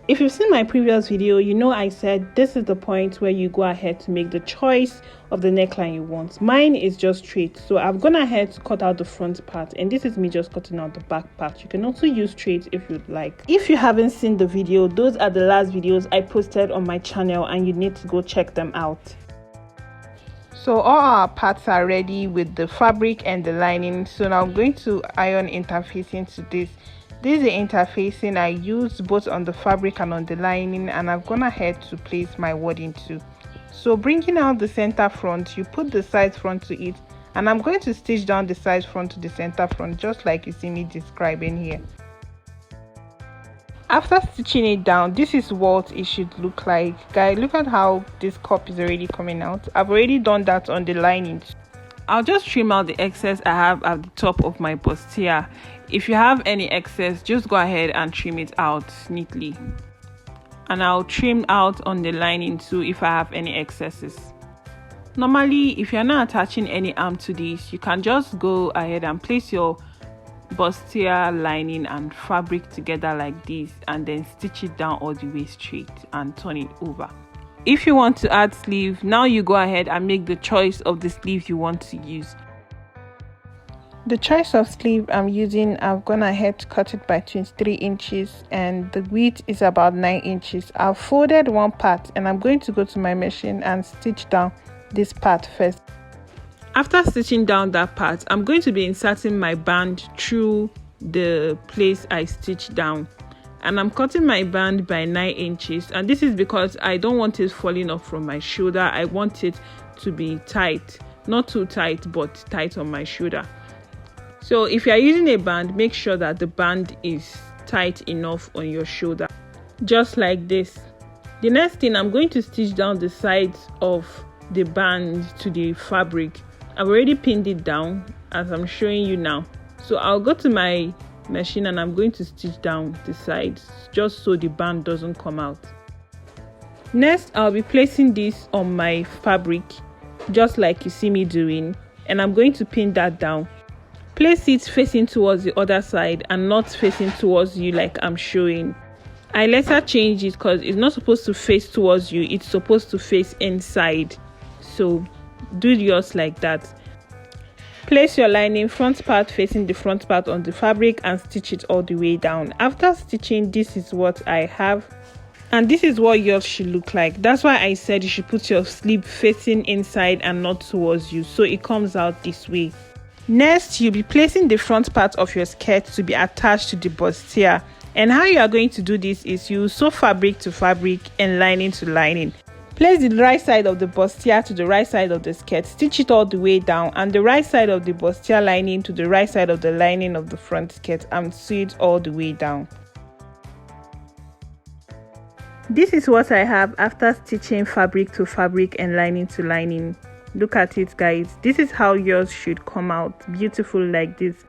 If you've seen my previous video, you know I said this is the point where you go ahead to make the choice of the neckline you want. Mine is just straight, so I've gone ahead to cut out the front part, and this is me just cutting out the back part. You can also use straight if you'd like. If you haven't seen the video, those are the last videos I posted on my channel and you need to go check them out. So all our parts are ready with the fabric and the lining. So now I'm going to iron interfacing to this. This is the interfacing I used both on the fabric and on the lining, and I've gone ahead to place my wadding too. So bringing out the center front, you put the side front to it, and I'm going to stitch down the side front to the center front just like you see me describing here. After stitching it down, this is what it should look like. Guys, look at how this cup is already coming out. I've already done that on the lining. I'll just trim out the excess I have at the top of my bustier. If you have any excess, just go ahead and trim it out neatly. And I'll trim out on the lining too if I have any excesses. Normally, if you're not attaching any arm to this, you can just go ahead and place your bustier lining and fabric together like this, and then stitch it down all the way straight and turn it over. If you want to add sleeve, now you go ahead and make the choice of the sleeve you want to use. The choice of sleeve I'm using, I've gone ahead to cut it by 23 inches and the width is about 9 inches. I've folded one part and I'm going to go to my machine and stitch down this part first. After stitching down that part, I'm going to be inserting my band through the place I stitched down. And I'm cutting my band by 9 inches, and this is because I don't want it falling off from my shoulder. I want it to be tight, not too tight, but tight on my shoulder. So if you are using a band, make sure that the band is tight enough on your shoulder, just like this. The next thing, I'm going to stitch down the sides of the band to the fabric. I've already pinned it down as I'm showing you now. So I'll go to my machine and I'm going to stitch down the sides just so the band doesn't come out. Next, I'll be placing this on my fabric just like you see me doing, and I'm going to pin that down. Place it facing towards the other side and not facing towards you like I'm showing. I later changed it because it's not supposed to face towards you, it's supposed to face inside. So do yours like that. Place your lining front part facing the front part on the fabric and stitch it all the way down. After stitching, this is what I have, and this is what yours should look like. That's why I said you should put your sleeve facing inside and not towards you, so it comes out this way. Next, you'll be placing the front part of your skirt to be attached to the bustier, and how you are going to do this is you sew fabric to fabric and lining to lining. Place the right side of the bustier to the right side of the skirt, stitch it all the way down, and the right side of the bustier lining to the right side of the lining of the front skirt, and sew it all the way down. This is what I have after stitching fabric to fabric and lining to lining. Look at it, guys. This is how yours should come out, beautiful like this.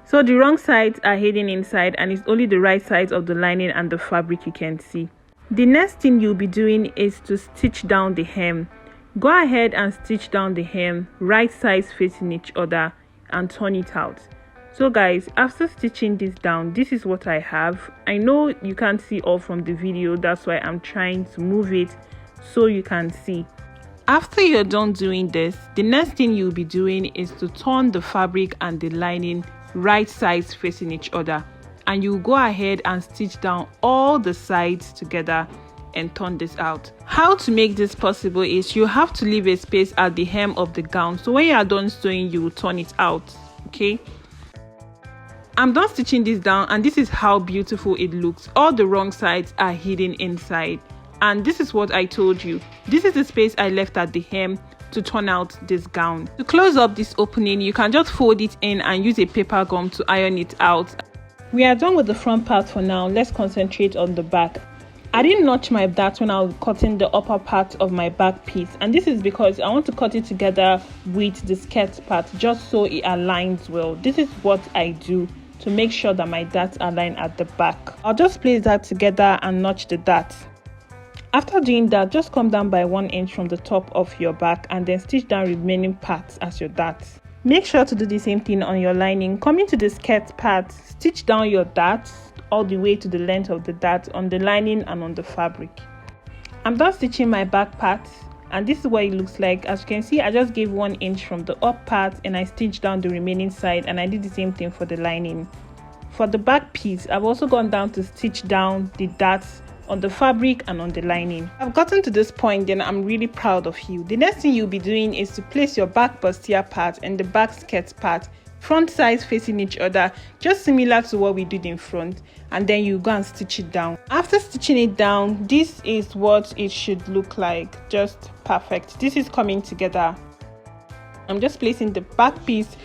So the wrong sides are hidden inside, and it's only the right sides of the lining and the fabric you can see. The next thing you'll be doing is to stitch down the hem. Go ahead and stitch down the hem, right sides facing each other, and turn it out. So guys, after stitching this down, this is what I have. I know you can't see all from the video, that's why I'm trying to move it so you can see. After you're done doing this, the next thing you'll be doing is to turn the fabric and the lining right sides facing each other, and you go ahead and stitch down all the sides together and turn this out. How to make this possible is you have to leave a space at the hem of the gown, so when you are done sewing, you will turn it out. Okay, I'm done stitching this down, and this is how beautiful it looks. All the wrong sides are hidden inside, and this is what I told you. This is the space I left at the hem to turn out this gown. To close up this opening, you can just fold it in and use a paper gum to iron it out. We are done with the front part for now. Let's concentrate on the back. I didn't notch my dart when I was cutting the upper part of my back piece, and this is because I want to cut it together with the skirt part just so it aligns well. This is what I do to make sure that my darts align at the back. I'll just place that together and notch the dart. After doing that, just come down by 1 inch from the top of your back and then stitch down remaining parts as your darts. Make sure to do the same thing on your lining. Coming to the skirt part, stitch down your darts all the way to the length of the dart on the lining and on the fabric. I'm done stitching my back part, and this is what it looks like. As you can see, I just gave 1 inch from the up part and I stitched down the remaining side, and I did the same thing for the lining. For the back piece, I've also gone down to stitch down the darts on the fabric and on the lining. I've gotten to this point, then I'm really proud of you. The next thing you'll be doing is to place your back bustier part and the back skirt part front sides facing each other, just similar to what we did in front, and then you go and stitch it down. After stitching it down, this is what it should look like. Just perfect. This is coming together. I'm just placing the back piece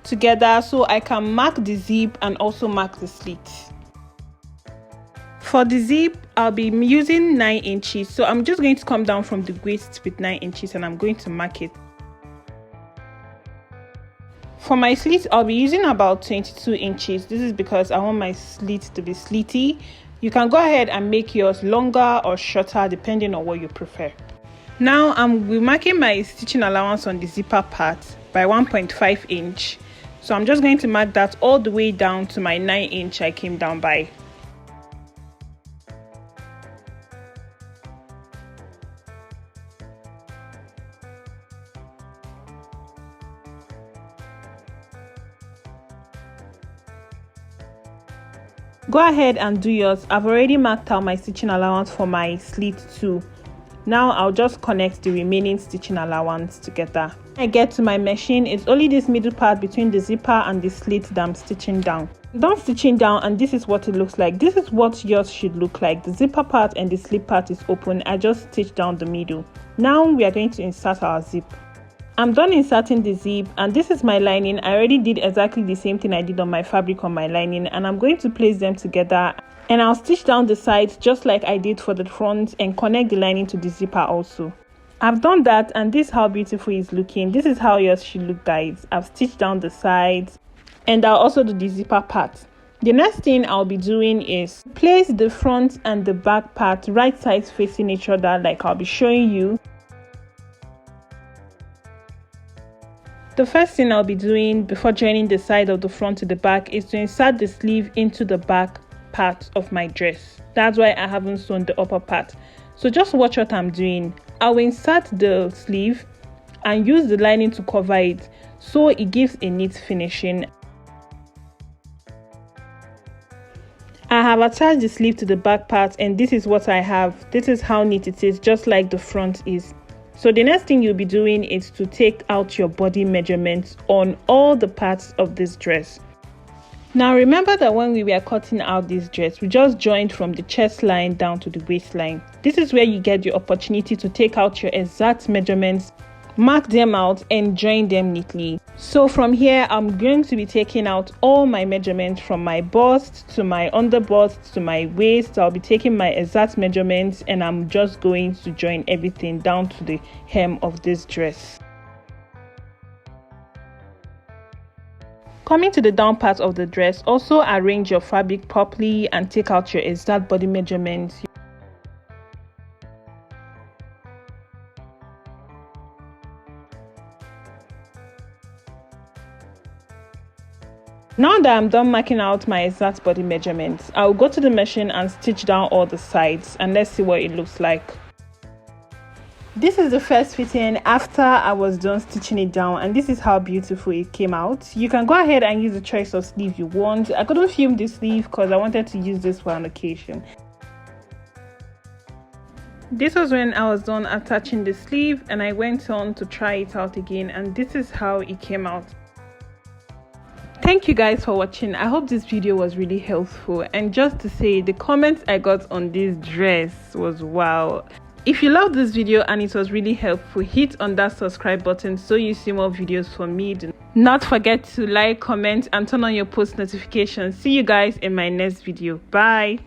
together so I can mark the zip and also mark the slit. For the zip, I'll be using 9 inches, so I'm just going to come down from the waist with 9 inches and I'm going to mark it. For my slit, I'll be using about 22 inches. This is because I want my slit to be slitty. You can go ahead and make yours longer or shorter depending on what you prefer. Now I'm marking my stitching allowance on the zipper part by 1.5 inch. So I'm just going to mark that all the way down to my 9 inch I came down by. Go ahead and do yours. I've already marked out my stitching allowance for my slit too. Now I'll just connect the remaining stitching allowance together. When I get to my machine, it's only this middle part between the zipper and the slit that I'm stitching down. I'm done stitching down, and this is what it looks like. This is what yours should look like. The zipper part and the slit part is open. I just stitched down the middle. Now we are going to insert our zip. I'm done inserting the zip, and this is my lining. I already did exactly the same thing I did on my fabric on my lining, and I'm going to place them together, and I'll stitch down the sides just like I did for the front and connect the lining to the zipper also. I've done that, and this is how beautiful it's looking. This is how yours should look, guys. I've stitched down the sides, and I'll also do the zipper part. The next thing I'll be doing is place the front and the back part right sides facing each other like I'll be showing you. The first thing I'll be doing before joining the side of the front to the back is to insert the sleeve into the back part of my dress. That's why I haven't sewn the upper part. So just watch what I'm doing. I'll insert the sleeve and use the lining to cover it so it gives a neat finishing. I have attached the sleeve to the back part, and this is what I have. This is how neat it is, just like the front is. So the next thing you'll be doing is to take out your body measurements on all the parts of this dress. Now remember that when we were cutting out this dress, we just joined from the chest line down to the waistline. This is where you get the opportunity to take out your exact measurements, mark them out and join them neatly. So from here, I'm going to be taking out all my measurements from my bust to my underbust to my waist. I'll be taking my exact measurements, and I'm just going to join everything down to the hem of this dress. Coming to the down part of the dress, also arrange your fabric properly and take out your exact body measurements. Now that I'm done marking out my exact body measurements, I'll go to the machine and stitch down all the sides, and let's see what it looks like. This is the first fitting after I was done stitching it down, and this is how beautiful it came out. You can go ahead and use the choice of sleeve you want. I couldn't film this sleeve because I wanted to use this for an occasion. This was when I was done attaching the sleeve, and I went on to try it out again, and this is how it came out. Thank you guys for watching. I hope this video was really helpful, and just to say, the comments I got on this dress was wow. If you loved this video and it was really helpful, hit on that subscribe button so you see more videos from me. Do not forget to like, comment and turn on your post notifications. See you guys in my next video. Bye.